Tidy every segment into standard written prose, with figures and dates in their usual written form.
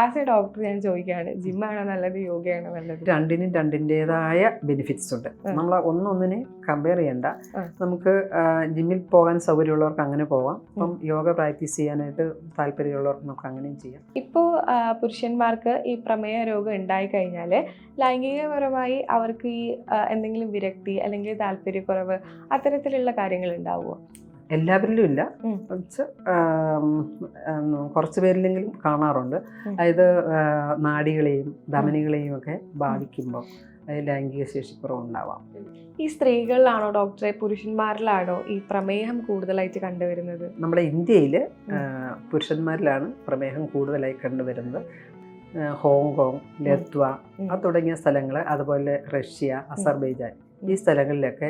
As A doctor ഞാൻ ചോദിക്കുകയാണ്, ജിമ്മാണോ നല്ലത്, യോഗയാണോ നല്ലത്? രണ്ടിനും രണ്ടിൻ്റെതായ ബെനിഫിറ്റ്സ് ഉണ്ട്. നമ്മൾ ഒന്നൊന്നിനെ കമ്പയർ ചെയ്യണ്ട. നമുക്ക് ജിമ്മിൽ പോകാൻ സൗകര്യമുള്ളവർക്ക് അങ്ങനെ പോവാം. ഇപ്പം യോഗ പ്രാക്ടീസ് ചെയ്യാനായിട്ട് താല്പര്യമുള്ളവർക്ക് നമുക്ക് അങ്ങനെയും ചെയ്യാം. ഇപ്പോൾ പുരുഷന്മാർക്ക് ഈ പ്രമേഹ രോഗം ഉണ്ടായി കഴിഞ്ഞാൽ ലൈംഗികപരമായി അവർക്ക് ഈ എന്തെങ്കിലും വിരക്തി അല്ലെങ്കിൽ താല്പര്യക്കുറവ് അത്തരത്തിലുള്ള കാര്യങ്ങൾ ഉണ്ടാവുമോ? എല്ലാവരിലും ഇല്ല, കുറച്ച് പേരിലെങ്കിലും കാണാറുണ്ട്. അതായത് നാഡികളെയും ധമനികളെയും ഒക്കെ ബാധിക്കുമ്പോൾ ലൈംഗിക ശേഷിക്കുറവുണ്ടാവാം. ഈ സ്ത്രീകളിലാണോ ഡോക്ടറെ, പുരുഷന്മാരിലാണോ ഈ പ്രമേഹം കൂടുതലായിട്ട് കണ്ടുവരുന്നത്? നമ്മുടെ ഇന്ത്യയിൽ പുരുഷന്മാരിലാണ് പ്രമേഹം കൂടുതലായി കണ്ടുവരുന്നത്. ഹോങ്കോങ്, ലത്വ തുടങ്ങിയ സ്ഥലങ്ങൾ, അതുപോലെ റഷ്യ, അസർബൈജാൻ, ഈ സ്ഥലങ്ങളിലൊക്കെ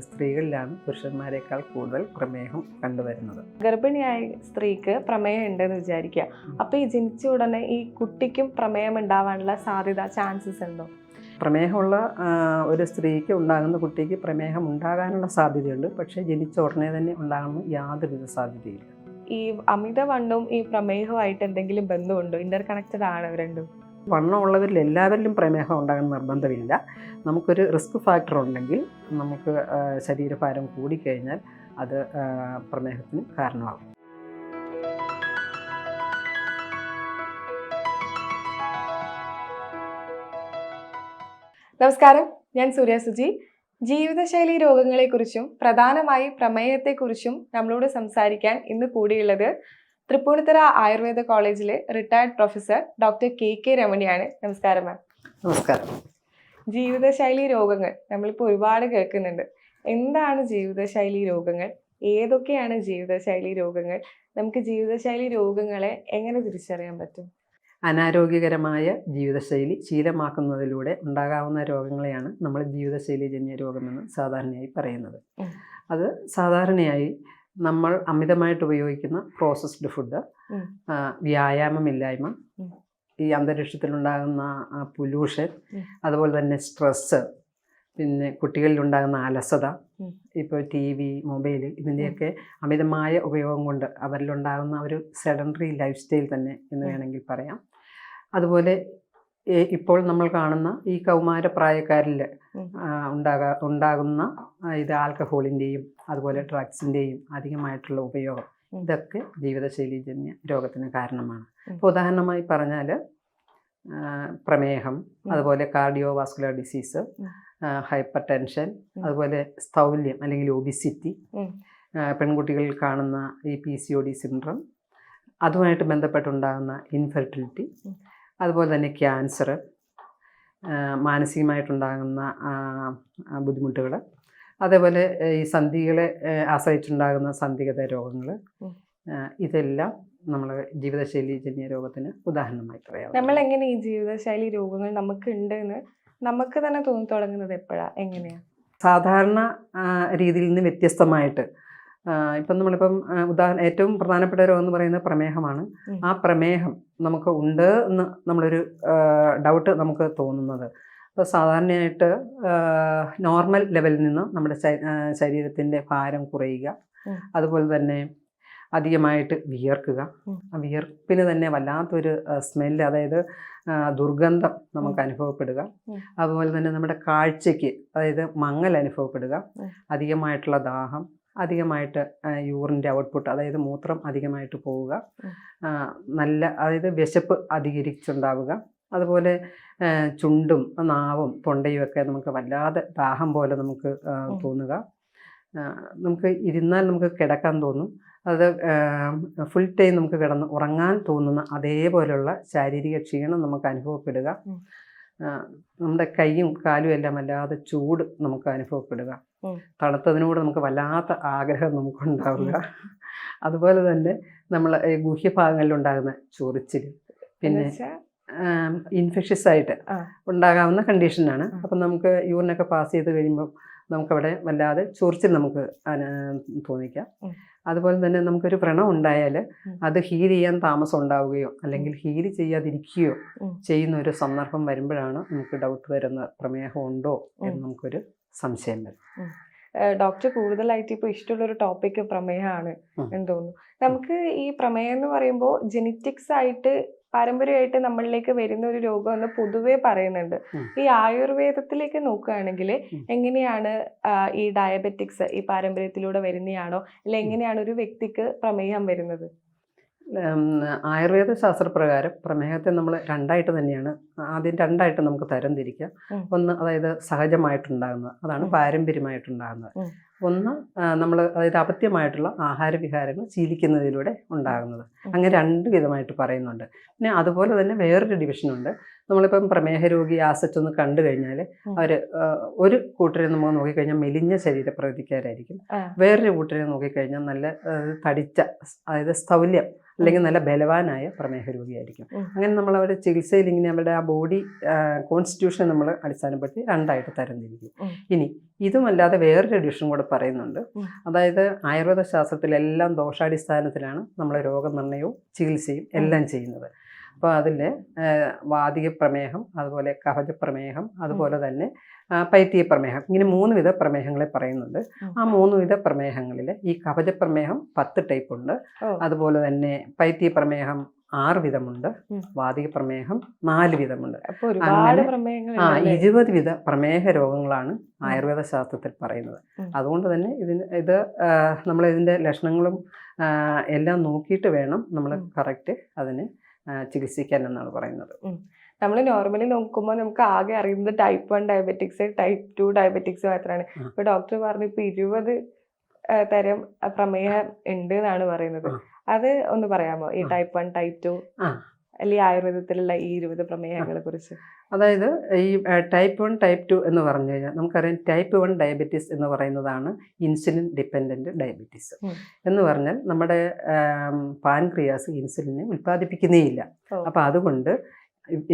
സ്ത്രീകളിലാണ് പുരുഷന്മാരെക്കാൾ കൂടുതൽ പ്രമേഹം കണ്ടുവരുന്നത്. ഗർഭിണിയായ സ്ത്രീക്ക് പ്രമേഹം ഉണ്ടെന്ന് വിചാരിക്കുക. അപ്പോൾ ഈ ജനിച്ച ഉടനെ ഈ കുട്ടിക്കും പ്രമേഹം ഉണ്ടാവാനുള്ള സാധ്യത, ചാൻസസ് ഉണ്ടോ? പ്രമേഹമുള്ള ഒരു സ്ത്രീക്ക് ഉണ്ടാകുന്ന കുട്ടിക്ക് പ്രമേഹം ഉണ്ടാകാനുള്ള സാധ്യതയുണ്ട്. പക്ഷേ ജനിച്ച ഉടനെ തന്നെ ഉണ്ടാകുന്ന യാതൊരുവിധ സാധ്യതയില്ല. ഈ അമിതവണ്ണവും ഈ പ്രമേഹവുമായിട്ട് എന്തെങ്കിലും ബന്ധമുണ്ടോ? ഇന്റർ കണക്റ്റഡ് ആണ് രണ്ടും? വണ്ണമുള്ളവരിൽ എല്ലാവരിലും പ്രമേഹം ഉണ്ടാകാൻ നിർബന്ധമില്ല. നമുക്കൊരു റിസ്ക് ഫാക്ടർ ഉണ്ടെങ്കിൽ, നമുക്ക് ശരീരഭാരം കൂടിക്കഴിഞ്ഞാൽ അത് പ്രമേഹത്തിന് കാരണമാകും. നമസ്കാരം, ഞാൻ സൂര്യ സുജി. ജീവിതശൈലി രോഗങ്ങളെക്കുറിച്ചും പ്രധാനമായി പ്രമേഹത്തെക്കുറിച്ചും നമ്മളോട് സംസാരിക്കാൻ ഇന്ന് കൂടിയുള്ളത് തൃപ്പൂണിത്തുറ ആയുർവേദ കോളേജിലെ റിട്ടയർഡ് പ്രൊഫസർ ഡോക്ടർ കെ രമണിയാണ്. നമസ്കാരം മാം. നമസ്കാരം. ജീവിതശൈലി രോഗങ്ങൾ നമ്മളിപ്പോൾ ഒരുപാട് കേൾക്കുന്നുണ്ട്. എന്താണ് ജീവിതശൈലി രോഗങ്ങൾ? ഏതൊക്കെയാണ് ജീവിതശൈലി രോഗങ്ങൾ? നമുക്ക് ജീവിതശൈലി രോഗങ്ങളെ എങ്ങനെ തിരിച്ചറിയാൻ പറ്റും? അനാരോഗ്യകരമായ ജീവിതശൈലി ശീലമാക്കുന്നതിലൂടെ ഉണ്ടാകാവുന്ന രോഗങ്ങളെയാണ് നമ്മൾ ജീവിതശൈലിജന്യ രോഗമെന്ന് സാധാരണയായി പറയുന്നത്. അത് സാധാരണയായി നമ്മൾ അമിതമായിട്ട് ഉപയോഗിക്കുന്ന പ്രോസസ്ഡ് ഫുഡ്, വ്യായാമമില്ലായ്മ, ഈ അന്തരീക്ഷത്തിലുണ്ടാകുന്ന പൊല്യൂഷൻ, അതുപോലെ തന്നെ സ്ട്രെസ്സ്, പിന്നെ കുട്ടികളിലുണ്ടാകുന്ന അലസത, ഇപ്പോൾ TV, മൊബൈൽ, ഇതിൻ്റെയൊക്കെ അമിതമായ ഉപയോഗം കൊണ്ട് അവരിലുണ്ടാകുന്ന ഒരു സെഡൻറ്ററി ലൈഫ് സ്റ്റൈൽ തന്നെ എന്ന് വേണമെങ്കിൽ പറയാം. അതുപോലെ ഇപ്പോൾ നമ്മൾ കാണുന്ന ഈ കൗമാരപ്രായക്കാരിൽ ഉണ്ടാകുന്ന ഇത് ആൽക്കഹോളിൻ്റെയും അതുപോലെ ഡ്രഗ്സിൻ്റെയും അധികമായിട്ടുള്ള ഉപയോഗം, ഇതൊക്കെ ജീവിതശൈലിജന്യ രോഗത്തിന് കാരണമാണ്. ഇപ്പോൾ ഉദാഹരണമായി പറഞ്ഞാൽ പ്രമേഹം, അതുപോലെ കാർഡിയോവാസ്കുലർ ഡിസീസ്, ഹൈപ്പർ ടെൻഷൻ, അതുപോലെ സ്ഥൗല്യം അല്ലെങ്കിൽ ഒബിസിറ്റി, പെൺകുട്ടികളിൽ കാണുന്ന ഈ PCOD സിൻഡ്രം, അതുമായിട്ട് ബന്ധപ്പെട്ടുണ്ടാകുന്ന ഇൻഫെർട്ടിലിറ്റി, അതുപോലെ തന്നെ ക്യാൻസർ, മാനസികമായിട്ടുണ്ടാകുന്ന ബുദ്ധിമുട്ടുകൾ, അതേപോലെ ഈ സന്ധികളെ ആശ്രയിച്ചുണ്ടാകുന്ന സന്ധിഗത രോഗങ്ങൾ, ഇതെല്ലാം നമ്മൾ ജീവിതശൈലിജന്യ രോഗത്തിന് ഉദാഹരണമായി പറയാം. നമ്മൾ എങ്ങനെ ഈ ജീവിതശൈലി രോഗങ്ങൾ നമുക്ക് ഉണ്ടെന്ന് നമുക്ക് തന്നെ തോന്നി തുടങ്ങുന്നത് എപ്പോഴാണ്, എങ്ങനെയാണ്? സാധാരണ രീതിയിൽ നിന്ന് വ്യത്യസ്തമായിട്ട് ഇപ്പം നമ്മളിപ്പം ഏറ്റവും പ്രധാനപ്പെട്ട രോഗം എന്ന് പറയുന്നത് പ്രമേഹമാണ്. ആ പ്രമേഹം നമുക്ക് ഉണ്ട് എന്ന് നമ്മളൊരു ഡൗട്ട് നമുക്ക് തോന്നുന്നത്, അപ്പോൾ സാധാരണയായിട്ട് നോർമൽ ലെവലിൽ നിന്ന് നമ്മുടെ ശരീരത്തിൻ്റെ ഭാരം കുറയുക, അതുപോലെ തന്നെ അധികമായിട്ട് വിയർക്കുക, ആ വിയർപ്പിന് തന്നെ വല്ലാത്തൊരു സ്മെല്ല്, അതായത് ദുർഗന്ധം നമുക്ക് അനുഭവപ്പെടുക, അതുപോലെ തന്നെ നമ്മുടെ കാഴ്ചയ്ക്ക് അതായത് മങ്ങൽ അനുഭവപ്പെടുക, അധികമായിട്ടുള്ള ദാഹം, അധികമായിട്ട് യൂറിൻ്റെ ഔട്ട്പുട്ട് അതായത് മൂത്രം അധികമായിട്ട് പോവുക, അതായത് വിശപ്പ് അധികരിച്ചുണ്ടാവുക, അതുപോലെ ചുണ്ടും നാവും തൊണ്ടയും ഒക്കെ നമുക്ക് വല്ലാതെ ദാഹം പോലെ നമുക്ക് തോന്നുക, നമുക്ക് ഇരുന്നാൽ നമുക്ക് കിടക്കാൻ തോന്നും, അത് ഫുൾ ടൈം നമുക്ക് കിടന്ന് ഉറങ്ങാൻ തോന്നുന്ന അതേപോലെയുള്ള ശാരീരിക ക്ഷീണം നമുക്ക് അനുഭവപ്പെടുക, നമ്മുടെ കൈയും കാലും എല്ലാം വല്ലാതെ ചൂട് നമുക്ക് അനുഭവപ്പെടുക, തണുത്തതിനോട് നമുക്ക് വല്ലാത്ത ആഗ്രഹം നമുക്കുണ്ടാവുക, അതുപോലെ തന്നെ നമ്മൾ ഗുഹ്യഭാഗങ്ങളിലുണ്ടാകുന്ന ചൊറിച്ചിൽ, പിന്നെ ഇൻഫെഷ്യസ് ആയിട്ട് ഉണ്ടാകാവുന്ന കണ്ടീഷനാണ്. അപ്പം നമുക്ക് യൂറിനൊക്കെ പാസ് ചെയ്ത് കഴിയുമ്പോൾ നമുക്കവിടെ വല്ലാതെ ചൊറിച്ചിൽ നമുക്ക് തോന്നിക്കാം. അതുപോലെ തന്നെ നമുക്കൊരു വ്രണം ഉണ്ടായാൽ അത് ഹീൽ ചെയ്യാൻ താമസം ഉണ്ടാവുകയോ അല്ലെങ്കിൽ ഹീൽ ചെയ്യാതിരിക്കുകയോ ചെയ്യുന്ന ഒരു സന്ദർഭം വരുമ്പോഴാണ് നമുക്ക് ഡൗട്ട് വരുന്നത്, പ്രമേഹം ഉണ്ടോ എന്ന് നമുക്കൊരു സംശയം വരും. ഡോക്ടർ കൂടുതലായിട്ട് ഇപ്പോൾ ഇഷ്ടമുള്ളൊരു ടോപ്പിക്ക് പ്രമേഹമാണ് എന്ന് തോന്നുന്നു. നമുക്ക് ഈ പ്രമേഹം എന്ന് പറയുമ്പോൾ ജെനറ്റിക്സ് ആയിട്ട് പാരമ്പര്യമായിട്ട് നമ്മളിലേക്ക് വരുന്ന ഒരു രോഗം എന്ന് പൊതുവെ പറയുന്നുണ്ട്. ഈ ആയുർവേദത്തിലേക്ക് നോക്കുകയാണെങ്കിൽ എങ്ങനെയാണ് ഈ ഡയബറ്റിക്സ് ഈ പാരമ്പര്യത്തിലൂടെ വരുന്നതാണോ, അല്ല എങ്ങനെയാണ് ഒരു വ്യക്തിക്ക് പ്രമേഹം വരുന്നത്? ആയുർവേദ ശാസ്ത്രപ്രകാരം പ്രമേഹത്തെ നമ്മൾ രണ്ടായിട്ട് തന്നെയാണ് ആദ്യം രണ്ടായിട്ട് നമുക്ക് തരംതിരിക്കാം. ഒന്ന് അതായത് സഹജമായിട്ടുണ്ടാകുന്നത്, അതാണ് പാരമ്പര്യമായിട്ടുണ്ടാകുന്നത്. ഒന്ന് നമ്മൾ അതായത് അപത്യമായിട്ടുള്ള ആഹാരവിഹാരങ്ങൾ ശീലിക്കുന്നതിലൂടെ ഉണ്ടാകുന്നത്. അങ്ങനെ രണ്ട് വിധമായിട്ട് പറയുന്നുണ്ട്. പിന്നെ അതുപോലെ തന്നെ വേറൊരു ഡിവിഷനുണ്ട്. നമ്മളിപ്പം പ്രമേഹ രോഗി ആസറ്റ് ഒന്ന് കണ്ടു കഴിഞ്ഞാൽ അവർ ഒരു കൂട്ടരെ നമ്മൾ നോക്കിക്കഴിഞ്ഞാൽ മെലിഞ്ഞ ശരീരപ്രകൃതിക്കാരായിരിക്കും. വേറൊരു കൂട്ടരെ നോക്കിക്കഴിഞ്ഞാൽ നല്ല തടിച്ച, അതായത് സ്ഥൗല്യം അല്ലെങ്കിൽ നല്ല ബലവാനായ പ്രമേഹ രോഗിയായിരിക്കും. അങ്ങനെ നമ്മൾ അവരുടെ ചികിത്സയിൽ ഇങ്ങനെ അവരുടെ ആ ബോഡി കോൺസ്റ്റിറ്റ്യൂഷൻ നമ്മൾ അടിസ്ഥാനപ്പെടുത്തി രണ്ടായിട്ട് തരംതിരിക്കും. ഇനി ഇതുമല്ലാതെ വേറൊരു ഡിവിഷൻ കൂടെ പറയുന്നുണ്ട്. അതായത് ആയുർവേദ ശാസ്ത്രത്തിലെല്ലാം ദോഷാടിസ്ഥാനത്തിലാണ് നമ്മൾ രോഗനിർണയവും ചികിത്സയും എല്ലാം ചെയ്യുന്നത്. അപ്പോൾ അതിൽ വാതിക പ്രമേഹം, അതുപോലെ കഫജ പ്രമേഹം, അതുപോലെ തന്നെ പൈത്തീയ പ്രമേഹം, ഇങ്ങനെ 3 വിധ പ്രമേഹങ്ങളെ പറയുന്നുണ്ട്. ആ 3 വിധ പ്രമേഹങ്ങളിൽ ഈ കഫജ പ്രമേഹം 10 ടൈപ്പ് ഉണ്ട്. അതുപോലെ തന്നെ പൈത്തീയ പ്രമേഹം 6 വിധമുണ്ട്. വാതിക പ്രമേഹം 4 വിധമുണ്ട്. അങ്ങനെ 20 വിധ പ്രമേഹ രോഗങ്ങളാണ് ആയുർവേദ ശാസ്ത്രത്തിൽ പറയുന്നത്. അതുകൊണ്ട് തന്നെ ഇത് നമ്മൾ ഇതിൻ്റെ ലക്ഷണങ്ങളും എല്ലാം നോക്കിയിട്ട് വേണം നമ്മൾ കറക്റ്റ് അതിനെ ചികിത്സിക്കാൻ എന്നാണ് പറയുന്നത്. നമ്മൾ നോർമലി നോക്കുമ്പോൾ നമുക്ക് ആകെ അറിയുന്നത് ടൈപ്പ് 1 ഡയബറ്റിക്സ്, ടൈപ്പ് 2 ഡയബറ്റിക്സ് മാത്രമാണ്. ഇപ്പൊ ഡോക്ടർ പറഞ്ഞു ഇപ്പൊ 20 തരം പ്രമേഹം ഉണ്ട് എന്നാണ് പറയുന്നത്. അത് ഒന്ന് പറയാമോ, ഈ ടൈപ്പ് 1 ടൈപ്പ് 2 അല്ലെങ്കിൽ ആയുർവേദത്തിലുള്ള ഈ 20 പ്രമേഹങ്ങളെ കുറിച്ച്? അതായത് ഈ ടൈപ്പ് 1 ടൈപ്പ് 2 എന്ന് പറഞ്ഞു കഴിഞ്ഞാൽ നമുക്കറിയാം ടൈപ്പ് 1 ഡയബറ്റീസ് എന്ന് പറയുന്നതാണ് ഇൻസുലിൻ ഡിപ്പെൻഡൻറ്റ് ഡയബറ്റീസ്. എന്ന് പറഞ്ഞാൽ നമ്മുടെ പാൻക്രിയാസ് ഇൻസുലിനെ ഉൽപ്പാദിപ്പിക്കുന്നേ ഇല്ല. അപ്പം അതുകൊണ്ട്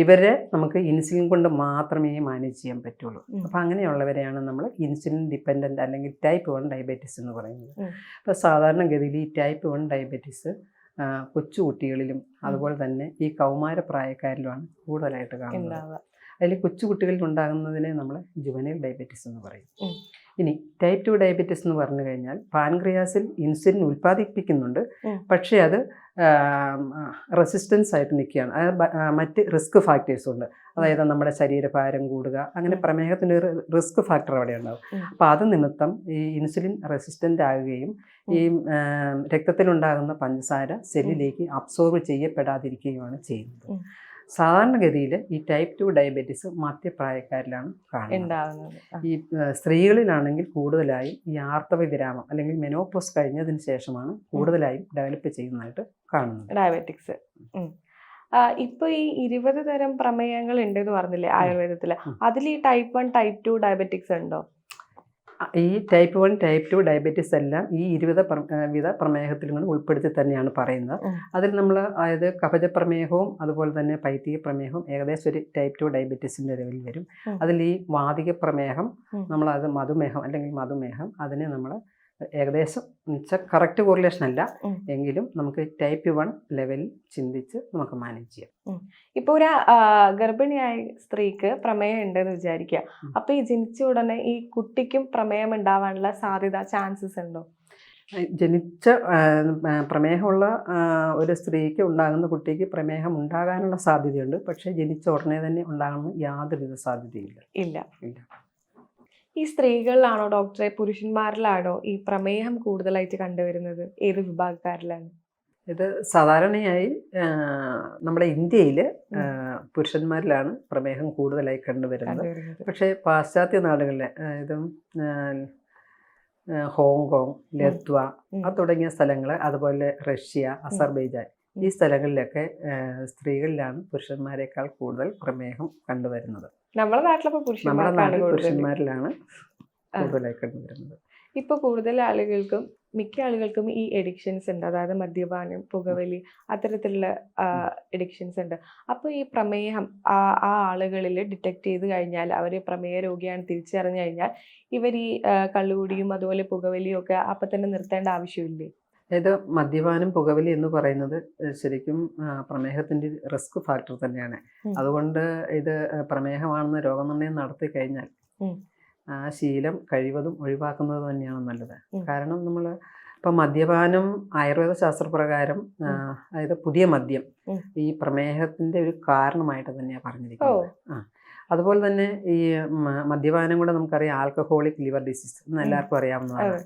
ഇവരെ നമുക്ക് ഇൻസുലിൻ കൊണ്ട് മാത്രമേ മാനേജ് ചെയ്യാൻ പറ്റുള്ളൂ. അപ്പം അങ്ങനെയുള്ളവരെയാണ് നമ്മൾ ഇൻസുലിൻ ഡിപ്പെൻഡൻ്റ് അല്ലെങ്കിൽ ടൈപ്പ് 1 ഡയബറ്റീസ് എന്ന് പറയുന്നത്. അപ്പോൾ സാധാരണഗതിയിൽ ഈ ടൈപ്പ് 1 ഡയബറ്റീസ് കൊച്ചുകുട്ടികളിലും അതുപോലെ തന്നെ ഈ കൗമാര പ്രായക്കാരിലുമാണ് കൂടുതലായിട്ട് കാണുന്നത്. അതിൽ കൊച്ചുകുട്ടികളിൽ ഉണ്ടാകുന്നതിനെ നമ്മൾ ജുവനൈൽ ഡയബറ്റീസ് എന്ന് പറയും. ഇനി ടൈപ്പ് 2 ഡയബറ്റീസ് എന്ന് പറഞ്ഞു കഴിഞ്ഞാൽ പാൻക്രിയാസിൽ ഇൻസുലിൻ ഉൽപ്പാദിപ്പിക്കുന്നുണ്ട്, പക്ഷേ അത് റെസിസ്റ്റൻസ് ആയിട്ട് നിൽക്കുകയാണ്. അത് മറ്റ് റിസ്ക് ഫാക്ടേഴ്സ് ഉണ്ട്. അതായത് നമ്മുടെ ശരീരഭാരം കൂടുക, അങ്ങനെ പ്രമേഹത്തിൻ്റെ ഒരു റിസ്ക് ഫാക്ടർ അവിടെ ഉണ്ടാകും. അപ്പോൾ അത് നിമിത്തം ഈ ഇൻസുലിൻ റെസിസ്റ്റൻ്റ് ആകുകയും ഈ രക്തത്തിലുണ്ടാകുന്ന പഞ്ചസാര സെല്ലിലേക്ക് അബ്സോർബ് ചെയ്യപ്പെടാതിരിക്കുകയുമാണ് ചെയ്യുന്നത്. സാധാരണഗതിയിൽ ഈ ടൈപ്പ് 2 ഡയബറ്റീസ് മധ്യപ്രായക്കാരിലാണ് കാണുന്നത്. ഈ സ്ത്രീകളിലാണെങ്കിൽ കൂടുതലായും ഈ ആർത്തവ വിരാമം അല്ലെങ്കിൽ മെനോപോസ് കഴിഞ്ഞതിന് ശേഷമാണ് കൂടുതലായും ഡെവലപ്പ് ചെയ്യുന്നതായിട്ട് കാണുന്നത് ഡയബറ്റിക്സ്. ഇപ്പൊ ഈ 20 തരം പ്രമേയങ്ങൾ ഉണ്ടെന്ന് പറഞ്ഞില്ലേ ആയുർവേദത്തില്, അതിൽ ഈ ടൈപ്പ് 1 ടൈപ്പ് 2 ഡയബറ്റിക്സ് ഉണ്ടോ? ഈ ടൈപ്പ് 1 ടൈപ്പ് 2 ഡയബറ്റീസ് എല്ലാം ഈ 20 വിധ പ്രമേഹത്തിലും കൂടെ ഉൾപ്പെടുത്തി തന്നെയാണ് പറയുന്നത്. അതിൽ നമ്മൾ അതായത് കഫജ പ്രമേഹവും അതുപോലെ തന്നെ പൈത്തീയ പ്രമേഹവും ഏകദേശം ഒരു ടൈപ്പ് 2 ഡയബറ്റീസിൻ്റെ ലെവലിൽ വരും. അതിൽ ഈ വാതിക പ്രമേഹം നമ്മളത് മധുമേഹം അല്ലെങ്കിൽ മധുമേഹം അതിനെ നമ്മൾ ഏകദേശം കറക്റ്റ് കോറിലേഷൻ അല്ല എങ്കിലും നമുക്ക് ടൈപ്പ് 1 ലെവലിൽ ചിന്തിച്ച് നമുക്ക് മാനേജ് ചെയ്യാം. ഇപ്പോൾ ഒരു ഗർഭിണിയായ സ്ത്രീക്ക് പ്രമേഹം ഉണ്ടെന്ന് വിചാരിക്കുക. അപ്പൊ ഈ ജനിച്ച ഉടനെ ഈ കുട്ടിക്കും പ്രമേഹം ഉണ്ടാവാനുള്ള സാധ്യത, ചാൻസസ് ഉണ്ടോ? ജനിച്ച പ്രമേഹമുള്ള ഒരു സ്ത്രീക്ക് ഉണ്ടാകുന്ന കുട്ടിക്ക് പ്രമേഹം ഉണ്ടാകാനുള്ള സാധ്യതയുണ്ട്. പക്ഷേ ജനിച്ച ഉടനെ തന്നെ ഉണ്ടാകുന്ന യാതൊരുവിധ സാധ്യതയില്ല. ഇല്ല. ഈ സ്ത്രീകളിലാണോ ഡോക്ടറെ, പുരുഷന്മാരിലാണോ ഈ പ്രമേഹം കൂടുതലായിട്ട് കണ്ടുവരുന്നത്? ഏത് വിഭാഗക്കാരിലാണ്? ഇത് സാധാരണയായി നമ്മുടെ ഇന്ത്യയിൽ പുരുഷന്മാരിലാണ് പ്രമേഹം കൂടുതലായി കണ്ടുവരുന്നത്. പക്ഷേ പാശ്ചാത്യ നാടുകളിലെ ഇതും ഹോങ്കോങ്, ലത്വ തുടങ്ങിയ സ്ഥലങ്ങൾ, അതുപോലെ റഷ്യ, അസർബൈജാൻ ഈ സ്ഥലങ്ങളിലൊക്കെ സ്ത്രീകളിലാണ് പുരുഷന്മാരെക്കാൾ കൂടുതൽ പ്രമേഹം കണ്ടുവരുന്നത്. നമ്മുടെ നാട്ടിൽ പുരുഷന്മാരിലാണ് കൂടുതലായി കണ്ടുവരുന്നത്. ഇപ്പൊ കൂടുതൽ ആളുകൾക്കും മിക്ക ആളുകൾക്കും ഈ എഡിക്ഷൻസ് ഉണ്ട്. അതായത് മദ്യപാനം, പുകവലി, അത്തരത്തിലുള്ള എഡിക്ഷൻസ് ഉണ്ട്. അപ്പോൾ ഈ പ്രമേഹം ആ ആളുകളിൽ ഡിറ്റക്ട് ചെയ്ത് കഴിഞ്ഞാൽ, അവർ പ്രമേഹ രോഗിയാണ് തിരിച്ചറിഞ്ഞു കഴിഞ്ഞാൽ, ഇവർ ഈ കള്ളുകുടിയും അതുപോലെ പുകവലിയും ഒക്കെ അപ്പം തന്നെ നിർത്തേണ്ട ആവശ്യമില്ലേ? അതായത് മദ്യപാനം, പുകവലി എന്ന് പറയുന്നത് ശരിക്കും പ്രമേഹത്തിൻ്റെ റിസ്ക് ഫാക്ടർ തന്നെയാണ്. അതുകൊണ്ട് ഇത് പ്രമേഹമാണെന്ന് രോഗനിർണയം നടത്തി കഴിഞ്ഞാൽ ആ ശീലം കഴിവതും ഒഴിവാക്കുന്നത് തന്നെയാണ് നല്ലത്. കാരണം നമ്മൾ അപ്പം മദ്യപാനം ആയുർവേദ ശാസ്ത്രപ്രകാരം അതായത് പുതിയ മദ്യം ഈ പ്രമേഹത്തിന്റെ ഒരു കാരണമായിട്ട് തന്നെയാണ് പറഞ്ഞിരിക്കുന്നത്. അതുപോലെ തന്നെ ഈ മദ്യപാനം കൂടെ നമുക്കറിയാം ആൽക്കഹോളിക് ലിവർ ഡിസീസ് എന്ന് എല്ലാവർക്കും അറിയാവുന്നതാണ്.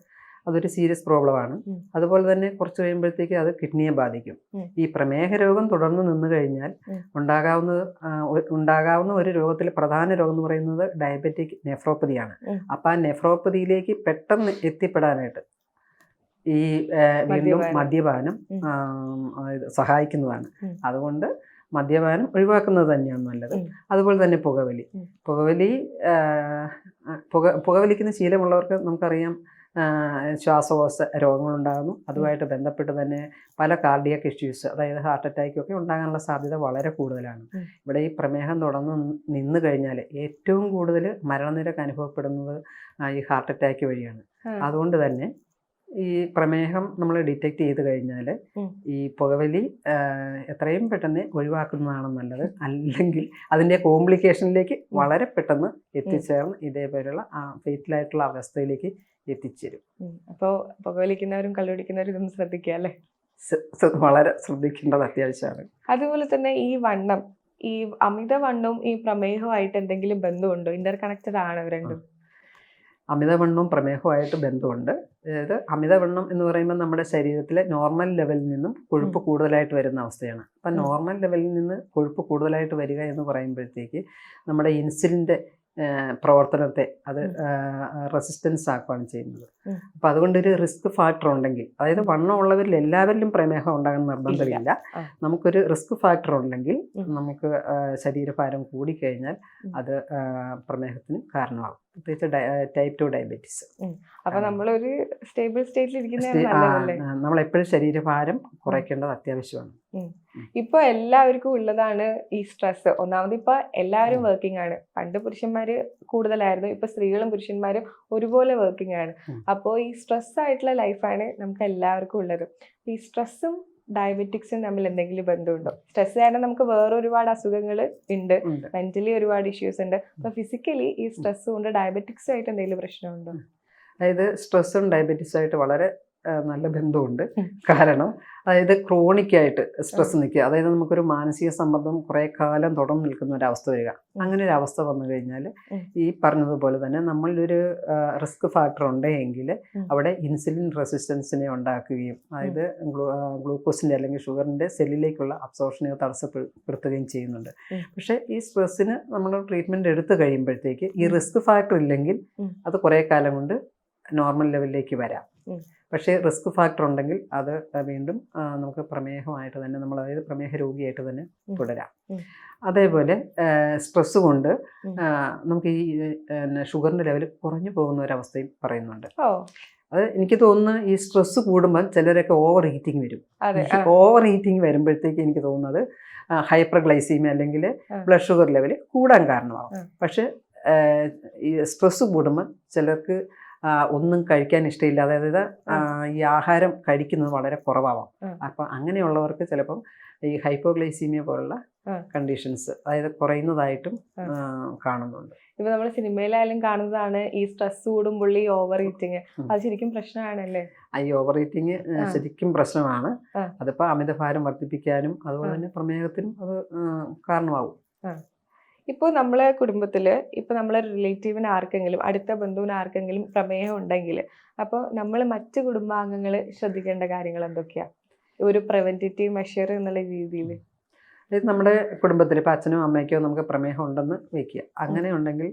അതൊരു സീരിയസ് പ്രോബ്ലമാണ്. അതുപോലെ തന്നെ കുറച്ച് കഴിയുമ്പോഴത്തേക്ക് അത് കിഡ്നിയെ ബാധിക്കും. ഈ പ്രമേഹ രോഗം തുടർന്ന് നിന്ന് കഴിഞ്ഞാൽ ഉണ്ടാകാവുന്ന ഒരു രോഗത്തിലെ പ്രധാന രോഗം എന്ന് പറയുന്നത് ഡയബറ്റിക് നെഫ്രോപ്പതിയാണ്. അപ്പം ആ നെഫ്രോപ്പതിയിലേക്ക് പെട്ടെന്ന് എത്തിപ്പെടാനായിട്ട് ഈ വീണ്ടും മദ്യപാനം സഹായിക്കുന്നതാണ്. അതുകൊണ്ട് മദ്യപാനം ഒഴിവാക്കുന്നത് തന്നെയാണ് നല്ലത്. അതുപോലെ തന്നെ പുകവലിക്കുന്ന ശീലമുള്ളവർക്ക് നമുക്കറിയാം ശ്വാസകോശ രോഗങ്ങളുണ്ടാകുന്നു. അതുമായിട്ട് ബന്ധപ്പെട്ട് തന്നെ പല കാർഡിയക് ഇഷ്യൂസ്, അതായത് ഹാർട്ട് അറ്റാക്കൊക്കെ ഉണ്ടാകാനുള്ള സാധ്യത വളരെ കൂടുതലാണ്. ഇവിടെ ഈ പ്രമേഹം തുടർന്ന് നിന്ന് കഴിഞ്ഞാൽ ഏറ്റവും കൂടുതൽ മരണനിരക്ക് അനുഭവപ്പെടുന്നത് ഈ ഹാർട്ട് അറ്റാക്ക് വഴിയാണ്. അതുകൊണ്ട് തന്നെ ഈ പ്രമേഹം നമ്മൾ ഡിറ്റക്ട് ചെയ്ത് കഴിഞ്ഞാൽ ഈ പുകവലി എത്രയും പെട്ടെന്ന് ഒഴിവാക്കുന്നതാണ് നല്ലത്. അല്ലെങ്കിൽ അതിൻ്റെ കോംപ്ലിക്കേഷനിലേക്ക് വളരെ പെട്ടെന്ന് എത്തിച്ചേർന്ന് ഇതേപോലെയുള്ള ഫേറ്റലായിട്ടുള്ള അവസ്ഥയിലേക്ക് എത്തിച്ചേരും. അപ്പോൾ പുകവലിക്കുന്നവരും കള്ളുപിടിക്കുന്നവരും ഇതൊന്നും ശ്രദ്ധിക്കുക അല്ലേ? വളരെ ശ്രദ്ധിക്കേണ്ടത് അത്യാവശ്യമാണ്. അതുപോലെ തന്നെ ഈ വണ്ണം, ഈ അമിതവണ്ണവും ഈ പ്രമേഹവുമായിട്ട് എന്തെങ്കിലും ബന്ധമുണ്ടോ? ഇന്റർ കണക്റ്റഡ് ആണ് രണ്ടും? അമിതവണ്ണവും പ്രമേഹവുമായിട്ട് ബന്ധമുണ്ട്. അതായത് അമിതവണ്ണം എന്ന് പറയുമ്പോൾ നമ്മുടെ ശരീരത്തിലെ നോർമൽ ലെവലിൽ നിന്നും കൊഴുപ്പ് കൂടുതലായിട്ട് വരുന്ന അവസ്ഥയാണ്. അപ്പം നോർമൽ ലെവലിൽ നിന്ന് കൊഴുപ്പ് കൂടുതലായിട്ട് വരിക എന്ന് പറയുമ്പോഴത്തേക്ക് നമ്മുടെ ഇൻസുലിൻ്റെ പ്രവർത്തനത്തെ അത് റെസിസ്റ്റൻസ് ആക്കുകയാണ് ചെയ്യുന്നത്. അപ്പം അതുകൊണ്ടൊരു റിസ്ക് ഫാക്ടർ ഉണ്ടെങ്കിൽ, അതായത് വണ്ണമുള്ളവരിൽ എല്ലാവരിലും പ്രമേഹം ഉണ്ടാകാൻ നിർബന്ധമില്ല. നമുക്കൊരു റിസ്ക് ഫാക്ടർ ഉണ്ടെങ്കിൽ നമുക്ക് ശരീരഭാരം കൂടിക്കഴിഞ്ഞാൽ അത് പ്രമേഹത്തിന് കാരണമാകും. പ്രത്യേകിച്ച് ടൈപ്പ് 2 ഡയബറ്റീസ്. അപ്പൊ നമ്മളൊരു സ്റ്റേബിൾ സ്റ്റേറ്റിൽ ഇരിക്കുന്ന നമ്മളെപ്പോഴും ശരീരഭാരം കുറയ്ക്കേണ്ടത് അത്യാവശ്യമാണ്. ഇപ്പൊ എല്ലാവർക്കും ഉള്ളതാണ് ഈ സ്ട്രെസ്. ഒന്നാമത് ഇപ്പൊ എല്ലാവരും വർക്കിംഗ് ആണ്. പണ്ട് പുരുഷന്മാര് കൂടുതലായിരുന്നു, ഇപ്പൊ സ്ത്രീകളും പുരുഷന്മാരും ഒരുപോലെ വർക്കിംഗ് ആണ്. അപ്പോൾ ഈ സ്ട്രെസ് ആയിട്ടുള്ള ലൈഫാണ് നമുക്ക് എല്ലാവർക്കും ഉള്ളത്. ഈ സ്ട്രെസ്സും ഡയബറ്റിക്സും തമ്മിൽ എന്തെങ്കിലും ബന്ധമുണ്ടോ? സ്ട്രെസ് കാരണം നമുക്ക് വേറെ ഒരുപാട് അസുഖങ്ങൾ ഉണ്ട്, മെന്റലി ഒരുപാട് ഇഷ്യൂസ് ഉണ്ട്. അപ്പൊ ഫിസിക്കലി ഈ സ്ട്രെസ് കൊണ്ട് ഡയബറ്റിക്സും ആയിട്ട് എന്തെങ്കിലും പ്രശ്നമുണ്ടോ? അതായത് സ്ട്രെസ്സും ഡയബറ്റീസും ആയിട്ട് വളരെ നല്ല ബന്ധമുണ്ട്. കാരണം അതായത് ക്രോണിക്കായിട്ട് സ്ട്രെസ് നിൽക്കുക, അതായത് നമുക്കൊരു മാനസിക സമ്മർദ്ദം കുറേ കാലം തുടർന്ന് നിൽക്കുന്ന ഒരവസ്ഥ വരിക. അങ്ങനെ ഒരു അവസ്ഥ വന്നു കഴിഞ്ഞാൽ ഈ പറഞ്ഞതുപോലെ തന്നെ നമ്മളൊരു റിസ്ക് ഫാക്ടർ ഉണ്ടെങ്കിൽ അവിടെ ഇൻസുലിൻ റെസിസ്റ്റൻസിനെ ഉണ്ടാക്കുകയും, അതായത് ഗ്ലൂക്കോസിൻ്റെ അല്ലെങ്കിൽ ഷുഗറിൻ്റെ സെല്ലിലേക്കുള്ള അബ്സോർപ്ഷനെ തടസ്സപ്പെടുത്തുകയും ചെയ്യുന്നുണ്ട്. പക്ഷേ ഈ സ്ട്രെസ്സിന് നമ്മൾ ട്രീറ്റ്മെൻറ്റ് എടുത്തു കഴിയുമ്പോഴത്തേക്ക് ഈ റിസ്ക് ഫാക്ടർ ഇല്ലെങ്കിൽ അത് കുറേ കാലം കൊണ്ട് നോർമൽ ലെവലിലേക്ക് വരാം. പക്ഷേ റിസ്ക് ഫാക്ടർ ഉണ്ടെങ്കിൽ അത് വീണ്ടും നമുക്ക് പ്രമേഹമായിട്ട് തന്നെ നമ്മൾ, അതായത് പ്രമേഹ രോഗിയായിട്ട് തന്നെ തുടരാം. അതേപോലെ സ്ട്രെസ് കൊണ്ട് നമുക്ക് ഈ ഷുഗറിൻ്റെ ലെവൽ കുറഞ്ഞു പോകുന്ന ഒരവസ്ഥയും പറയുന്നുണ്ട്. അത് എനിക്ക് തോന്നുന്നു ഈ സ്ട്രെസ് കൂടുമ്പോൾ ചിലരൊക്കെ ഓവർ ഈറ്റിംഗ് വരും. ഓവർ ഈറ്റിംഗ് വരുമ്പോഴത്തേക്ക് എനിക്ക് തോന്നുന്നത് ഹൈപ്പർ ഗ്ലൈസീമിയ അല്ലെങ്കിൽ ബ്ലഡ് ഷുഗർ ലെവൽ കൂടാൻ കാരണമാകും. പക്ഷേ ഈ സ്ട്രെസ് കൂടുമ്പോൾ ചിലർക്ക് ഒന്നും കഴിക്കാൻ ഇഷ്ടമില്ല, അതായത് ഈ ആഹാരം കഴിക്കുന്നത് വളരെ കുറവാവാം. അപ്പം അങ്ങനെയുള്ളവർക്ക് ചിലപ്പം ഈ ഹൈപ്പോഗ്ലൈസീമിയ പോലുള്ള കണ്ടീഷൻസ്, അതായത് കുറയുന്നതായിട്ടും കാണുന്നുണ്ട്. ഇപ്പൊ നമ്മൾ സിനിമയിലായാലും കാണുന്നതാണ് ഈ സ്ട്രെസ് കൂടുമ്പോൾ ഈ ഓവർ ഈറ്റിങ്. അത് ശരിക്കും പ്രശ്നമാണല്ലേ? ഈ ഓവർ ഈറ്റിങ് ശരിക്കും പ്രശ്നമാണ്. അതിപ്പോൾ അമിതഭാരം വർദ്ധിപ്പിക്കാനും അതുപോലെ തന്നെ പ്രമേഹത്തിനും അത് കാരണമാകും. ഇപ്പോൾ നമ്മളെ കുടുംബത്തിൽ, ഇപ്പോൾ നമ്മളെ റിലേറ്റീവിന് ആർക്കെങ്കിലും, അടുത്ത ബന്ധുവിന് ആർക്കെങ്കിലും പ്രമേഹം ഉണ്ടെങ്കിൽ, അപ്പോൾ നമ്മൾ മറ്റ് കുടുംബാംഗങ്ങൾ ശ്രദ്ധിക്കേണ്ട കാര്യങ്ങൾ എന്തൊക്കെയാണ് ഒരു പ്രിവെന്റേറ്റീവ് മെഷർ എന്നുള്ള രീതിയിൽ? അതായത് നമ്മുടെ കുടുംബത്തിൽ ഇപ്പോൾ അച്ഛനോ അമ്മയ്ക്കോ നമുക്ക് പ്രമേഹം ഉണ്ടെന്ന് വയ്ക്കുക. അങ്ങനെ ഉണ്ടെങ്കിൽ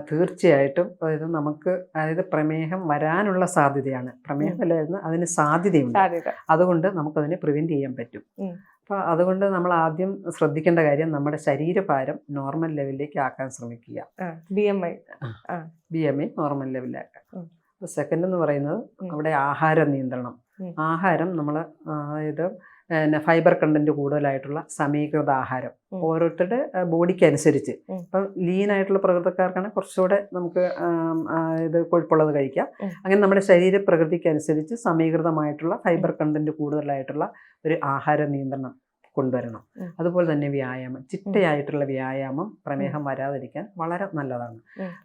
തീർച്ചയായിട്ടും അതായത് നമുക്ക്, അതായത് പ്രമേഹം വരാനുള്ള സാധ്യതയാണ്, പ്രമേഹമല്ലായിരുന്നു അതിന് സാധ്യതയുണ്ട്. അതുകൊണ്ട് നമുക്കതിനെ പ്രിവെൻറ്റ് ചെയ്യാൻ പറ്റും. അപ്പോൾ അതുകൊണ്ട് നമ്മൾ ആദ്യം ശ്രദ്ധിക്കേണ്ട കാര്യം നമ്മുടെ ശരീരഭാരം നോർമൽ ലെവലിലേക്ക് ആക്കാൻ ശ്രമിക്കുക. BMI നോർമൽ ലെവലിലാക്കാം. അപ്പോൾ സെക്കൻഡ് എന്ന് പറയുന്നത് നമ്മുടെ ആഹാര നിയന്ത്രണം. ആഹാരം നമ്മൾ, അതായത് ഫൈബർ കണ്ടന്റ് കൂടുതലായിട്ടുള്ള സമീകൃത ആഹാരം ഓരോരുത്തരുടെ ബോഡിക്ക് അനുസരിച്ച്. ഇപ്പം ലീനായിട്ടുള്ള പ്രകൃതക്കാർക്കാണെങ്കിൽ കുറച്ചുകൂടെ നമുക്ക് ഇത് കൊഴുപ്പുള്ളത് കഴിക്കാം. അങ്ങനെ നമ്മുടെ ശരീരപ്രകൃതിക്ക് അനുസരിച്ച് സമീകൃതമായിട്ടുള്ള ഫൈബർ കണ്ടന്റ് കൂടുതലായിട്ടുള്ള ഒരു ആഹാര നിയന്ത്രണം കൊണ്ടുവരണം. അതുപോലെ തന്നെ വ്യായാമം, ചിട്ടയായിട്ടുള്ള വ്യായാമം പ്രമേഹം വരാതിരിക്കാൻ വളരെ നല്ലതാണ്.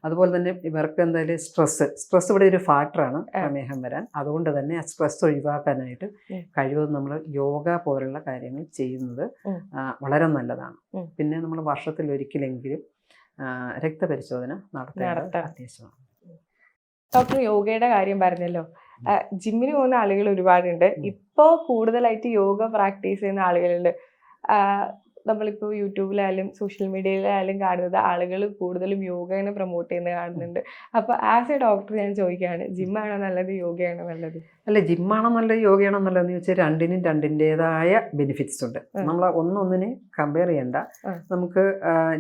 അതുപോലെ തന്നെ ഇവർക്ക് എന്തായാലും സ്ട്രെസ് ഇവിടെ ഒരു ഫാക്ടറാണ് പ്രമേഹം വരാൻ. അതുകൊണ്ട് തന്നെ ആ സ്ട്രെസ് ഒഴിവാക്കാനായിട്ട് കഴിവതും നമ്മൾ യോഗ പോലുള്ള കാര്യങ്ങൾ ചെയ്യുന്നത് വളരെ നല്ലതാണ്. പിന്നെ നമ്മൾ വർഷത്തിൽ ഒരിക്കലെങ്കിലും രക്തപരിശോധന നടത്തേണ്ടത് അത്യാവശ്യമാണ്. ഡോക്ടർ യോഗയുടെ കാര്യം പറഞ്ഞല്ലോ, ജിമ്മിന് പോകുന്ന ആളുകൾ ഒരുപാടുണ്ട്. ഇപ്പോൾ കൂടുതലായിട്ട് യോഗ പ്രാക്ടീസ് ചെയ്യുന്ന ആളുകളുണ്ട്. നമ്മളിപ്പോൾ യൂട്യൂബിലായാലും സോഷ്യൽ മീഡിയയിലായാലും കാണുന്നത് ആളുകൾ കൂടുതലും യോഗനെ പ്രൊമോട്ട് ചെയ്യുന്നത് കാണുന്നുണ്ട്. അപ്പോൾ ആസ് എ ഡോക്ടർ ഞാൻ ചോദിക്കുകയാണ്, ജിമ്മാണോ നല്ലത്, യോഗയാണോ നല്ലത്? അല്ല, ജിമ്മാണോ നല്ലത്, യോഗയാണോ നല്ലതെന്ന് ചോദിച്ചാൽ രണ്ടിനും രണ്ടിൻ്റെതായ ബെനിഫിറ്റ്സ് ഉണ്ട്. നമ്മൾ ഒന്നൊന്നിനെ കമ്പയർ ചെയ്യണ്ട. നമുക്ക്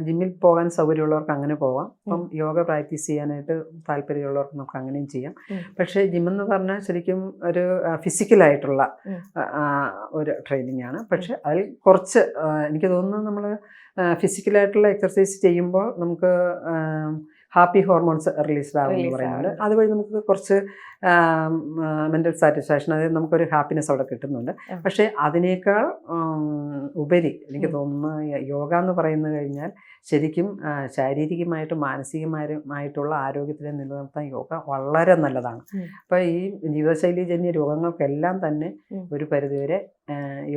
ജിമ്മിൽ പോകാൻ സൗകര്യമുള്ളവർക്ക് അങ്ങനെ പോവാം. ഇപ്പം യോഗ പ്രാക്ടീസ് ചെയ്യാനായിട്ട് താല്പര്യമുള്ളവർക്ക് നമുക്ക് അങ്ങനെയും ചെയ്യാം. പക്ഷേ ജിമ്മെന്ന് പറഞ്ഞാൽ ശരിക്കും ഒരു ഫിസിക്കലായിട്ടുള്ള ഒരു ട്രെയിനിങ് ആണ്. പക്ഷെ അതിൽ കുറച്ച് എനിക്ക് തോന്നുന്നു നമ്മൾ ഫിസിക്കലായിട്ടുള്ള എക്സർസൈസ് ചെയ്യുമ്പോൾ നമുക്ക് ഹാപ്പി ഹോർമോൺസ് റിലീസ്ഡ് ആകുമെന്ന് പറയുന്നുണ്ട്. അതുവഴി നമുക്ക് കുറച്ച് മെൻ്റൽ സാറ്റിസ്ഫാക്ഷൻ, അതായത് നമുക്കൊരു ഹാപ്പിനെസ് അവിടെ കിട്ടുന്നുണ്ട്. പക്ഷേ അതിനേക്കാൾ ഉപരി എനിക്ക് തോന്നുന്നു യോഗ എന്ന് പറയുന്നത് കഴിഞ്ഞാൽ ശരിക്കും ശാരീരികമായിട്ടും മാനസികമായിട്ടുള്ള ആരോഗ്യത്തിനെ നിലനിർത്താൻ യോഗ വളരെ നല്ലതാണ്. അപ്പോൾ ഈ ജീവിതശൈലീജന്യ രോഗങ്ങൾക്കെല്ലാം തന്നെ ഒരു പരിധിവരെ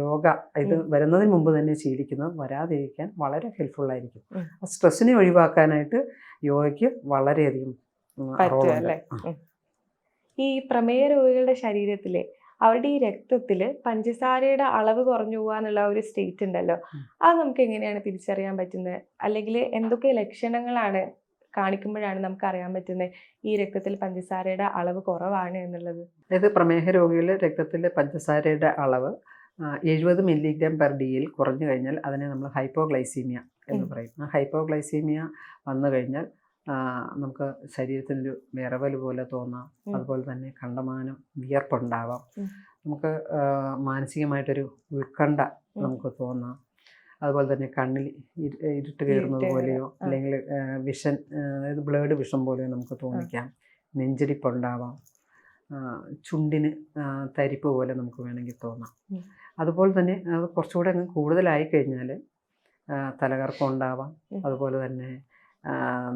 യോഗ ഇത് വരുന്നതിന് മുമ്പ് തന്നെ ശീലിക്കുന്നത് വരാതിരിക്കാൻ വളരെ ഹെൽപ്ഫുള്ളായിരിക്കും. സ്ട്രെസ്സിനെ ഒഴിവാക്കാനായിട്ട് യോഗയ്ക്ക് വളരെയധികം പറ്റുമല്ലേ? ഈ പ്രമേയ രോഗികളുടെ ശരീരത്തിലെ അവരുടെ ഈ രക്തത്തിൽ പഞ്ചസാരയുടെ അളവ് കുറഞ്ഞു പോകാന്നുള്ള ഒരു സ്റ്റേറ്റ് ഉണ്ടല്ലോ, അത് നമുക്ക് എങ്ങനെയാണ് തിരിച്ചറിയാൻ പറ്റുന്നത്? അല്ലെങ്കിൽ എന്തൊക്കെ ലക്ഷണങ്ങളാണ് കാണിക്കുമ്പോഴാണ് നമുക്ക് അറിയാൻ പറ്റുന്നത് ഈ രക്തത്തിൽ പഞ്ചസാരയുടെ അളവ് കുറവാണ് എന്നുള്ളത്? അതായത് പ്രമേഹ രോഗികളിൽ രക്തത്തിലെ പഞ്ചസാരയുടെ അളവ് 70 mg/dl കുറഞ്ഞു കഴിഞ്ഞാൽ അതിനെ നമ്മൾ ഹൈപ്പോഗ്ലൈസീമിയ എന്ന് പറയും. ആ ഹൈപ്പോഗ്ലൈസീമിയ വന്നു കഴിഞ്ഞാൽ നമുക്ക് ശരീരത്തിനൊരു വിറവൽ പോലെ തോന്നാം. അതുപോലെ തന്നെ കണ്ടമാനം വിയർപ്പുണ്ടാവാം. നമുക്ക് മാനസികമായിട്ടൊരു ഉത്കണ്ഠ നമുക്ക് തോന്നാം. അതുപോലെ തന്നെ കണ്ണിൽ ഇരുട്ട് കയറുന്നത് പോലെയോ അല്ലെങ്കിൽ വിഷൻ, അതായത് ബ്ലേഡ് വിഷൻ പോലെയോ നമുക്ക് തോന്നിക്കാം. നെഞ്ചിടിപ്പുണ്ടാവാം. ചുണ്ടിന് തരിപ്പ് പോലെ നമുക്ക് വേണമെങ്കിൽ തോന്നാം. അതുപോലെ തന്നെ അത് കുറച്ചുകൂടെ അങ്ങ് കൂടുതലായി കഴിഞ്ഞാൽ തലകറക്കം ഉണ്ടാവാം. അതുപോലെ തന്നെ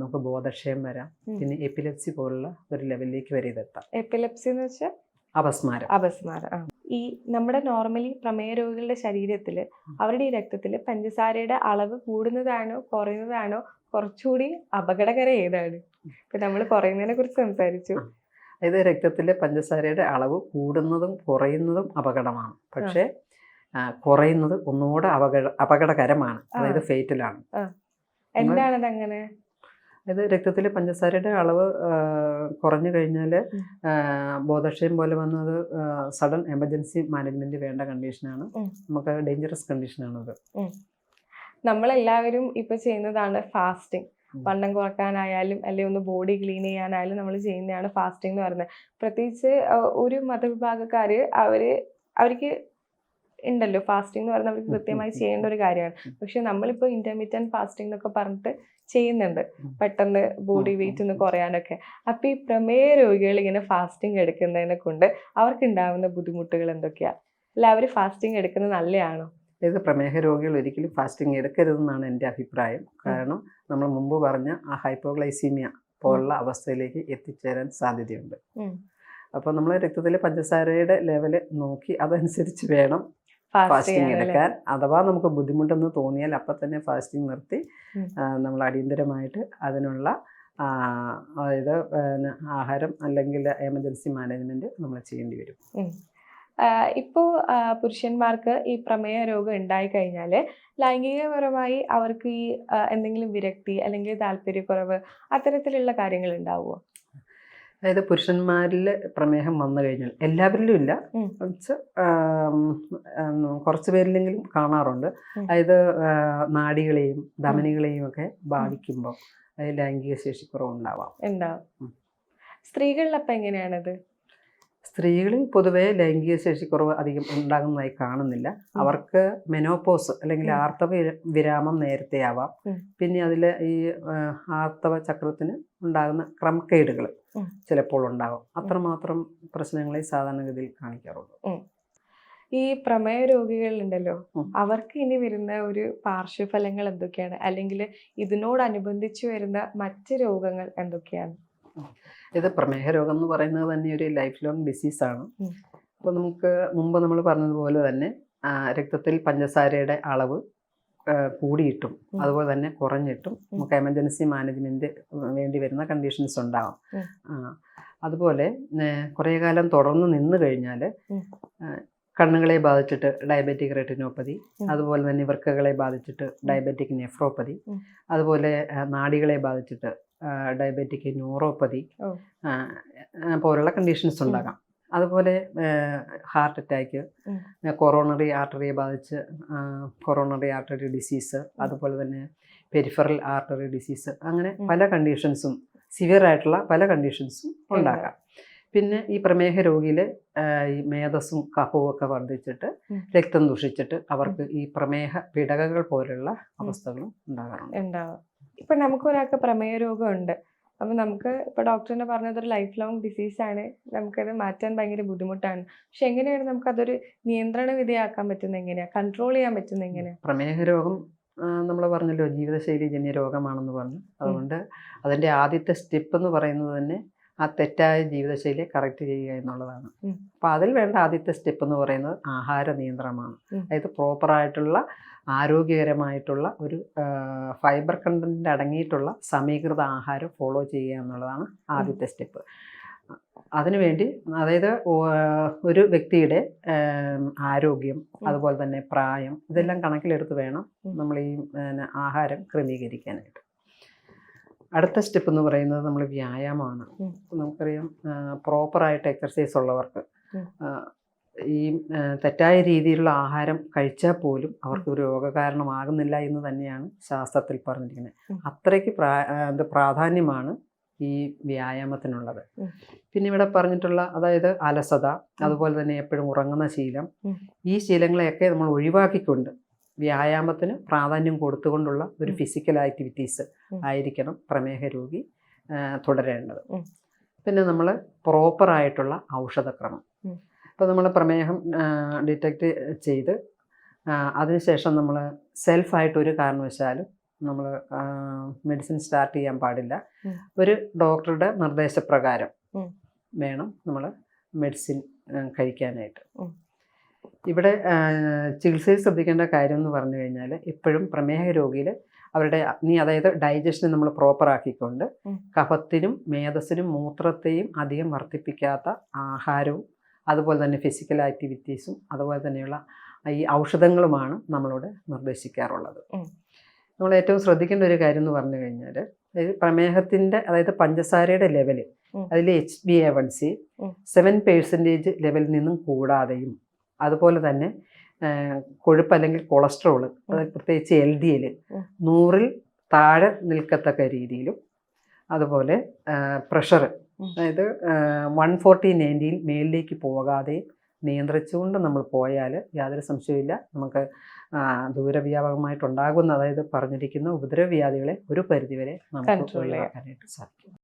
നമുക്ക് ബോധക്ഷയം വരാം. പിന്നെ എപ്പിലെപ്സി പോലുള്ള ഒരു ലെവലിലേക്ക് വരെ ഇതെത്താം. എപ്പിലെപ്സി എന്ന് വെച്ചാൽ അപസ്മാരം. ഈ നമ്മുടെ നോർമലി പ്രമേയ രോഗികളുടെ ശരീരത്തിൽ അവരുടെ ഈ രക്തത്തിൽ പഞ്ചസാരയുടെ അളവ് കൂടുന്നതാണോ കുറയുന്നതാണോ കുറച്ചുകൂടി അപകടകരം ഏതാണ്? ഇപ്പൊ നമ്മൾ കുറയുന്നതിനെ കുറിച്ച് സംസാരിച്ചു. ഇത് രക്തത്തിലെ പഞ്ചസാരയുടെ അളവ് കൂടുന്നതും കുറയുന്നതും അപകടമാണ്. പക്ഷേ കുറയുന്നത് ഒന്നുകൂടെ അപകടകരമാണ്, അതായത് ഫേറ്റലാണ്. എന്താണത് അങ്ങനെ? അതായത് രക്തത്തിലെ പഞ്ചസാരയുടെ അളവ് കുറഞ്ഞു കഴിഞ്ഞാൽ ബോധക്ഷയം പോലെ വന്നത് സഡൻ എമർജൻസി മാനേജ്മെന്റ് വേണ്ട കണ്ടീഷനാണ്. നമുക്ക് ഡേഞ്ചറസ് കണ്ടീഷനാണത്. നമ്മളെല്ലാവരും ഇപ്പൊ ചെയ്യുന്നതാണ് ഫാസ്റ്റിംഗ്. വണ്ണം കുറക്കാനായാലും അല്ലെങ്കിൽ ഒന്ന് ബോഡി ക്ലീൻ ചെയ്യാനായാലും നമ്മൾ ചെയ്യുന്നതാണ് ഫാസ്റ്റിംഗ് എന്ന് പറയുന്നത്. പ്രത്യേകിച്ച് ഒരു മതവിഭാഗക്കാര് അവർക്ക് ഉണ്ടല്ലോ ഫാസ്റ്റിംഗ് എന്ന് പറയുന്നത്, അവർക്ക് കൃത്യമായി ചെയ്യേണ്ട ഒരു കാര്യമാണ്. പക്ഷെ നമ്മളിപ്പോൾ ഇന്റർമീഡിയറ്റ് ഫാസ്റ്റിംഗ് എന്നൊക്കെ പറഞ്ഞിട്ട് ചെയ്യുന്നുണ്ട്, പെട്ടെന്ന് ബോഡി വെയിറ്റ് ഒന്ന് കുറയാനൊക്കെ. അപ്പൊ ഈ പ്രമേയ രോഗികൾ ഇങ്ങനെ ഫാസ്റ്റിംഗ് എടുക്കുന്നതിനെ കൊണ്ട് അവർക്ക് ഉണ്ടാവുന്ന ബുദ്ധിമുട്ടുകൾ എന്തൊക്കെയാ? അല്ല, അവർ ഫാസ്റ്റിംഗ് എടുക്കുന്നത് നല്ലതാണോ? അതായത് പ്രമേഹ രോഗികൾ ഒരിക്കലും ഫാസ്റ്റിംഗ് എടുക്കരുതെന്നാണ് എൻ്റെ അഭിപ്രായം. കാരണം നമ്മൾ മുമ്പ് പറഞ്ഞ ആ ഹൈപ്പോഗ്ലൈസീമിയ പോലുള്ള അവസ്ഥയിലേക്ക് എത്തിച്ചേരാൻ സാധ്യതയുണ്ട്. അപ്പോൾ നമ്മൾ രക്തത്തിലെ പഞ്ചസാരയുടെ ലെവല് നോക്കി അതനുസരിച്ച് വേണം ഫാസ്റ്റിംഗ് എടുക്കാൻ. അഥവാ നമുക്ക് ബുദ്ധിമുട്ടെന്ന് തോന്നിയാൽ അപ്പം തന്നെ ഫാസ്റ്റിംഗ് നിർത്തി നമ്മൾ അടിയന്തരമായിട്ട് അതിനുള്ള അതായത് ആഹാരം അല്ലെങ്കിൽ എമർജൻസി മാനേജ്മെന്റ് നമ്മൾ ചെയ്യേണ്ടി വരും. ഇപ്പോൾ പുരുഷന്മാർക്ക് ഈ പ്രമേയ രോഗം ഉണ്ടായി കഴിഞ്ഞാൽ ലൈംഗികപരമായി അവർക്ക് ഈ എന്തെങ്കിലും വിരക്തി അല്ലെങ്കിൽ താല്പര്യക്കുറവ് അത്തരത്തിലുള്ള കാര്യങ്ങൾ ഉണ്ടാവുമോ? അതായത് പുരുഷന്മാരിൽ പ്രമേഹം വന്നു കഴിഞ്ഞാൽ, എല്ലാവരിലും ഇല്ല, കുറച്ച് പേരിലെങ്കിലും കാണാറുണ്ട്. അതായത് നാഡികളെയും ധമനികളെയും ഒക്കെ ബാധിക്കുമ്പോൾ അതായത് ലൈംഗിക ശേഷിക്കുറവുണ്ടാവാം. സ്ത്രീകളിലപ്പം എങ്ങനെയാണത്? സ്ത്രീകളിൽ പൊതുവേ ലൈംഗിക ശേഷിക്കുറവ് അധികം ഉണ്ടാകുന്നതായി കാണുന്നില്ല. അവർക്ക് മെനോപോസ് അല്ലെങ്കിൽ ആർത്തവ വിരാമം നേരത്തെ ആവാം. പിന്നെ അതിൽ ഈ ആർത്തവ ചക്രത്തിന് ഉണ്ടാകുന്ന ക്രമക്കേടുകൾ ചിലപ്പോൾ ഉണ്ടാകും. അത്രമാത്രം പ്രശ്നങ്ങളെ സാധാരണഗതിയിൽ കാണിക്കാറുള്ളൂ. ഈ പ്രമേയ രോഗികളുണ്ടല്ലോ, ഉം. അവർക്ക് ഇനി വരുന്ന ഒരു പാർശ്വഫലങ്ങൾ എന്തൊക്കെയാണ്, അല്ലെങ്കിൽ ഇതിനോടനുബന്ധിച്ച് വരുന്ന മറ്റ് രോഗങ്ങൾ എന്തൊക്കെയാണ്? ഇത് പ്രമേഹ രോഗം എന്ന് പറയുന്നത് തന്നെ ഒരു ലൈഫ് ലോങ് ഡിസീസാണ്. ഉം. അപ്പോൾ നമുക്ക് മുമ്പ് നമ്മൾ പറഞ്ഞതുപോലെ തന്നെ രക്തത്തിൽ പഞ്ചസാരയുടെ അളവ് കൂടിയിട്ടും അതുപോലെ തന്നെ കുറഞ്ഞിട്ടും നമുക്ക് എമർജൻസി മാനേജ്മെൻറ്റ് വേണ്ടി വരുന്ന കണ്ടീഷൻസ് ഉണ്ടാകും. അതുപോലെ കുറേ കാലം തുടർന്ന് നിന്ന് കഴിഞ്ഞാൽ കണ്ണുകളെ ബാധിച്ചിട്ട് ഡയബറ്റിക് റെറ്റിനോപ്പതി, അതുപോലെ തന്നെ വൃക്കകളെ ബാധിച്ചിട്ട് ഡയബറ്റിക് നെഫ്രോപ്പതി, അതുപോലെ നാഡികളെ ബാധിച്ചിട്ട് ഡയബറ്റിക് ന്യൂറോപ്പതി പോലുള്ള കണ്ടീഷൻസ് ഉണ്ടാകാം. അതുപോലെ ഹാർട്ട് അറ്റാക്ക്, കൊറോണറി ആർട്ടറിയെ ബാധിച്ച് കൊറോണറി ആർട്ടറി ഡിസീസ്, അതുപോലെ തന്നെ പെരിഫറൽ ആർട്ടറി ഡിസീസ്, അങ്ങനെ പല കണ്ടീഷൻസും സിവിയർ ആയിട്ടുള്ള പല കണ്ടീഷൻസും ഉണ്ടാകാം. പിന്നെ ഈ പ്രമേഹ രോഗിയിൽ ഈ മേധസ്സും കഫവും ഒക്കെ വർദ്ധിച്ചിട്ട് രക്തം ദൂഷിച്ചിട്ട് അവർക്ക് ഈ പ്രമേഹ പിടകകൾ പോലുള്ള അവസ്ഥകളും ഉണ്ടാകാറുണ്ട്. ഇപ്പൊ നമുക്ക് ഒരാൾക്ക് പ്രമേയ രോഗം ഉണ്ട്, അപ്പൊ നമുക്ക് ഇപ്പൊ ഡോക്ടറിനെ പറഞ്ഞത് ഒരു ലൈഫ് ലോങ് ഡിസീസാണ്, നമുക്കത് മാറ്റാൻ ഭയങ്കര ബുദ്ധിമുട്ടാണ്. പക്ഷെ എങ്ങനെയാണ് നമുക്ക് അതൊരു നിയന്ത്രണ വിധേയമാക്കാൻ പറ്റുന്നത്, എങ്ങനെയാ കൺട്രോൾ ചെയ്യാൻ പറ്റുന്നത് എങ്ങനെയാ? പ്രമേഹ രോഗം നമ്മൾ പറഞ്ഞല്ലോ ജീവിതശൈലി ജന്യ രോഗമാണെന്ന് പറഞ്ഞു. അതുകൊണ്ട് അതിൻ്റെ ആദ്യത്തെ സ്റ്റെപ്പ് എന്ന് പറയുന്നത് തന്നെ ആ തെറ്റായ ജീവിതശൈലിയെ കറക്റ്റ് ചെയ്യുക എന്നുള്ളതാണ്. അപ്പം അതിൽ വേണ്ട ആദ്യത്തെ സ്റ്റെപ്പ് എന്ന് പറയുന്നത് ആഹാര നിയന്ത്രണമാണ്. അതായത് പ്രോപ്പറായിട്ടുള്ള ആരോഗ്യകരമായിട്ടുള്ള ഒരു ഫൈബർ കണ്ടന്റ് അടങ്ങിയിട്ടുള്ള സമീകൃത ആഹാരം ഫോളോ ചെയ്യുക എന്നുള്ളതാണ് ആദ്യത്തെ സ്റ്റെപ്പ്. അതിനുവേണ്ടി അതായത് ഒരു വ്യക്തിയുടെ ആരോഗ്യം, അതുപോലെ തന്നെ പ്രായം, ഇതെല്ലാം കണക്കിലെടുത്ത് വേണം നമ്മൾ ഈ ആഹാരം ക്രമീകരിക്കാനായിട്ട്. അടുത്ത സ്റ്റെപ്പ് എന്ന് പറയുന്നത് നമ്മൾ വ്യായാമമാണ്. നമുക്കറിയാം പ്രോപ്പറായിട്ട് എക്സർസൈസ് ഉള്ളവർക്ക് ഈ തെറ്റായ രീതിയിലുള്ള ആഹാരം കഴിച്ചാൽ പോലും അവർക്ക് ഒരു രോഗകാരണമാകുന്നില്ല എന്ന് തന്നെയാണ് ശാസ്ത്രത്തിൽ പറഞ്ഞിരിക്കുന്നത്. അത്രയ്ക്ക് പ്രാധാന്യമാണ് ഈ വ്യായാമത്തിനുള്ളത്. പിന്നെ ഇവിടെ പറഞ്ഞിട്ടുള്ള അതായത് അലസത, അതുപോലെ തന്നെ എപ്പോഴും ഉറങ്ങുന്ന ശീലം, ഈ ശീലങ്ങളെയൊക്കെ നമ്മൾ ഒഴിവാക്കിക്കൊണ്ട് വ്യായാമത്തിന് പ്രാധാന്യം കൊടുത്തുകൊണ്ടുള്ള ഒരു ഫിസിക്കൽ ആക്ടിവിറ്റീസ് ആയിരിക്കണം പ്രമേഹ രോഗി തുടരേണ്ടത്. പിന്നെ നമ്മൾ പ്രോപ്പറായിട്ടുള്ള ഔഷധക്രമം. ഇപ്പോൾ നമ്മൾ പ്രമേഹം ഡിറ്റക്റ്റ് ചെയ്ത് അതിനുശേഷം നമ്മൾ സെൽഫായിട്ടൊരു കാരണവശാലും നമ്മൾ മെഡിസിൻ സ്റ്റാർട്ട് ചെയ്യാൻ പാടില്ല. ഒരു ഡോക്ടറുടെ നിർദ്ദേശപ്രകാരം വേണം നമ്മൾ മെഡിസിൻ കഴിക്കാനായിട്ട്. ഇവിടെ ചികിത്സയിൽ ശ്രദ്ധിക്കേണ്ട കാര്യം എന്ന് പറഞ്ഞു കഴിഞ്ഞാൽ എപ്പോഴും പ്രമേഹ രോഗിയിൽ അവരുടെ അതായത് ഡൈജഷനെ നമ്മൾ പ്രോപ്പറാക്കിക്കൊണ്ട് കഫത്തിനും മേധസ്സിനും മൂത്രത്തെയും അധികം വർദ്ധിപ്പിക്കാത്ത ആഹാരവും, അതുപോലെ തന്നെ ഫിസിക്കൽ ആക്ടിവിറ്റീസും, അതുപോലെ തന്നെയുള്ള ഈ ഔഷധങ്ങളുമാണ് നമ്മളോട് നിർദ്ദേശിക്കാറുള്ളത്. നമ്മൾ ഏറ്റവും ശ്രദ്ധിക്കേണ്ട ഒരു കാര്യം എന്ന് പറഞ്ഞു കഴിഞ്ഞാൽ അതായത് പ്രമേഹത്തിൻ്റെ അതായത് പഞ്ചസാരയുടെ ലെവല് അതിൽ HbA1c 7% ലെവലിൽ നിന്നും കൂടാതെയും, അതുപോലെ തന്നെ കൊഴുപ്പ് അല്ലെങ്കിൽ കൊളസ്ട്രോള് പ്രത്യേകിച്ച് LDL 100-ൽ താഴെ നിൽക്കത്തക്ക രീതിയിലും, അതുപോലെ പ്രഷർ അതായത് 140/90 മേലിലേക്ക് പോകാതെ നിയന്ത്രിച്ചുകൊണ്ട് നമ്മൾ പോയാൽ യാതൊരു സംശയമില്ല നമുക്ക് ദൂരവ്യാപകമായിട്ടുണ്ടാകുന്ന അതായത് പറഞ്ഞിരിക്കുന്ന ഉപദ്രവവ്യാധികളെ ഒരു പരിധിവരെ നമുക്ക് ഒഴിവാക്കാനായിട്ട് സാധിക്കും.